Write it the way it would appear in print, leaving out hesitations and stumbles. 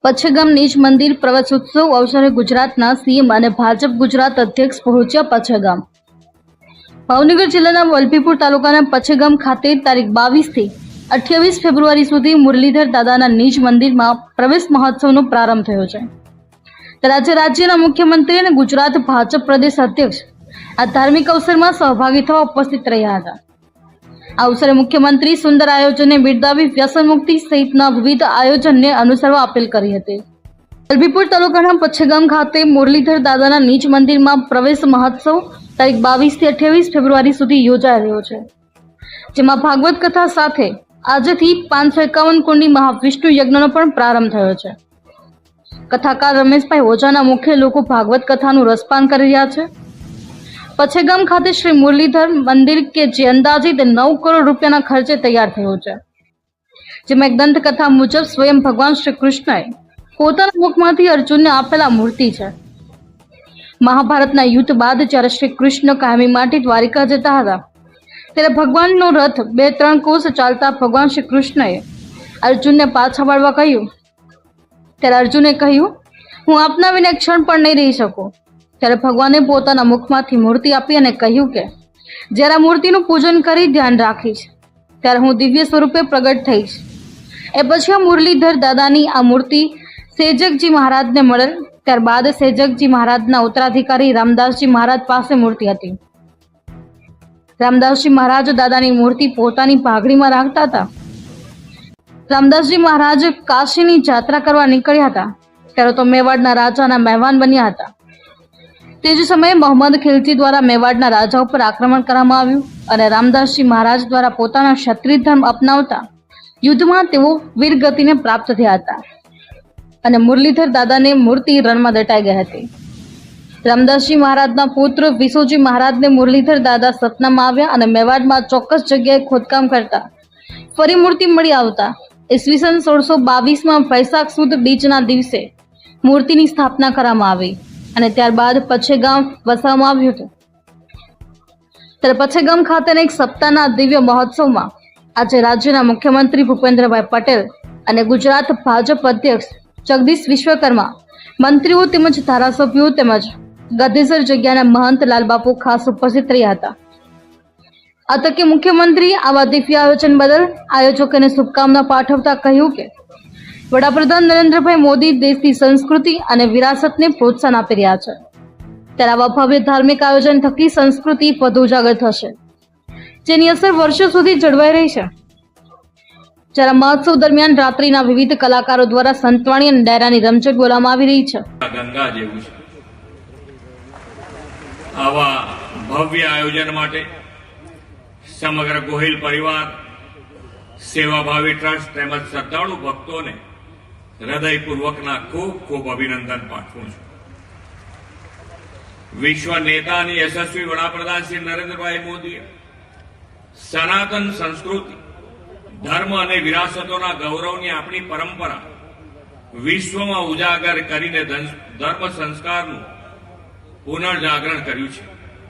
પચ્છેગામ નીચ મંદિર પ્રવેશોત્સવ અવસરે ગુજરાતના સીએમ અને ભાજપ ગુજરાત અધ્યક્ષ પહોંચ્યા પચ્છેગામ। ભાવનગર જિલ્લાના વલભીપુર તાલુકાના પચ્છેગામ ખાતે તારીખ 22 થી 28 ફેબ્રુઆરી સુધી મુરલીધર દાદાના નીચ મંદિરમાં પ્રવેશ મહોત્સવનો પ્રારંભ થયો છે। ત્યારે રાજ્યના મુખ્યમંત્રી અને ગુજરાત ભાજપ પ્રદેશ અધ્યક્ષ આ ધાર્મિક અવસરમાં સહભાગી થવા ઉપસ્થિત રહ્યા હતા। આ અવસરે મુખ્યમંત્રી સુંદર આયોજનને બિરદાવી વ્યસન મુક્તિ સહિતના વિવિધ આયોજનને અનુસરવા અપીલ કરી હતી। વલભીપુર તાલુકાના પચ્છેગામ ખાતે મુરલીધર દાદાના નીચ મંદિરમાં પ્રવેશ મહોત્સવ તારીખ 22 થી 28 ફેબ્રુઆરી સુધી યોજાઈ રહ્યો છે, જેમાં ભાગવત કથા સાથે આજથી 551 કુંડી મહાવિષ્ણુ યજ્ઞનો પણ પ્રારંભ થયો છે। કથાકાર રમેશભાઈ ઓઝાના મુખ્ય લોકો ભાગવત કથાનું રસપાન કરી રહ્યા છે। પચ્છેગામ ખાતે શ્રી મુરલીધર મંદિર કે જે અંદાજિત 9 કરોડ રૂપિયાના ખર્ચે તૈયાર થયું છે, જેમાં એક દંતકથા મુજબ સ્વયં ભગવાન શ્રી કૃષ્ણએ પોતાના મુખમાંથી અર્જુનને આપેલા મૂર્તિ છે। મહાભારતના યુદ્ધ બાદ જ્યારે શ્રી કૃષ્ણ કાયમી માટે દ્વારિકા જતા હતા, ત્યારે ભગવાનનો રથ 2-3 કોસ ચાલતા ભગવાન શ્રી કૃષ્ણએ અર્જુનને પાછા વળવા કહ્યું। ત્યારે અર્જુને કહ્યું, હું આપના વિના ક્ષણ પણ નહીં રહી શકું। ત્યારે ભગવાને પોતાના મુખમાંથી મૂર્તિ આપી અને કહ્યું કે જ્યારે મૂર્તિનું પૂજન કરી ધ્યાન રાખીશ, ત્યારે હું દિવ્ય સ્વરૂપે પ્રગટ થઈશ। એ પછી આ મુરલીધર દાદાની આ મૂર્તિ સેજકજી મહારાજને મળેલ। ત્યારબાદ સેજકજી મહારાજના ઉત્તરાધિકારી રામદાસજી મહારાજ પાસે મૂર્તિ હતી। રામદાસજી મહારાજ દાદાની મૂર્તિ પોતાની પાઘડીમાં રાખતા હતા। રામદાસજી મહારાજ કાશીની યાત્રા કરવા નીકળ્યા હતા, ત્યારે તો મેવાડના રાજાના મહેમાન બન્યા હતા। તે જ સમયે મોહમ્મદ ખિલજી દ્વારા મેવાડના રાજા ઉપર આક્રમણ કરવામાં આવ્યું અને રામદાસજી મહારાજ દ્વારા પોતાના ક્ષત્રિય ધર્મ અપનાવતા યુદ્ધમાં તેઓ વીરગતિને પ્રાપ્ત થયા હતા અને મુરલીધર દાદાને મૂર્તિ રણમાં દટાઈ ગઈ હતી। રામદાસજી મહારાજના પુત્ર વિસોજી મહારાજને મુરલીધર દાદા સપનામાં આવ્યા અને મેવાડમાં ચોક્કસ જગ્યાએ ખોદકામ કરતા ફરી મૂર્તિ મળી આવતા ઈસવીસન 1622માં વૈશાખ સુદ બીજના દિવસે મૂર્તિની સ્થાપના કરવામાં આવી અને ત્યારબાદ પચ્છેગામ વસાવવામાં આવ્યું હતું। ત્યારે પચ્છેગામ ખાતેના એક સપ્તાહના દિવ્ય મહોત્સવમાં આજે રાજ્યના મુખ્યમંત્રી ભૂપેન્દ્રભાઈ પટેલ અને ગુજરાત ભાજપ અધ્યક્ષ જગદીશ વિશ્વકર્મા, મંત્રીઓ તેમજ ધારાસભ્યો તેમજ ગદેસર જગ્યાના મહંત લાલબાપુ ખાસ ઉપસ્થિત રહ્યા હતા। આ તકે મુખ્યમંત્રી આવા દિવ્ય આયોજન બદલ આયોજકોને શુભકામના પાઠવતા કહ્યું કે વડાપ્રધાન નરેન્દ્રભાઈ મોદી દેશની સંસ્કૃતિ અને વિરાસતને પ્રોત્સાહન આપી રહ્યા છે, ત્યારે આવા ભવ્ય ધાર્મિક આયોજન થકી સંસ્કૃતિ વધુ ઉજાગર થશે, જેની અસર વર્ષો સુધી જળવાઈ રહી છે। જ્યારે મહોત્સવ દરમિયાન રાત્રિના વિવિધ કલાકારો દ્વારા સંતવાણી અને ડાયરાની રમઝટ બોલવામાં આવી રહી છે। ગંગા જેવું છે। આવા ભવ્ય આયોજન માટે સમગ્ર ગોહિલ પરિવાર, સેવાભાવી ટ્રસ્ટ તેમજ શ્રદ્ધાળુ ભક્તોને હૃદયપૂર્વકના ખૂબ ખૂબ અભિનંદન પાઠવું છું। વિશ્વ નેતા અને યશસ્વી વડાપ્રધાન શ્રી નરેન્દ્રભાઈ મોદીએ સનાતન સંસ્કૃતિ, ધર્મ અને વિરાસતોના ગૌરવની આપણી પરંપરા વિશ્વમાં ઉજાગર કરીને ધર્મ સંસ્કારનું પુનર્જાગરણ કર્યું છે।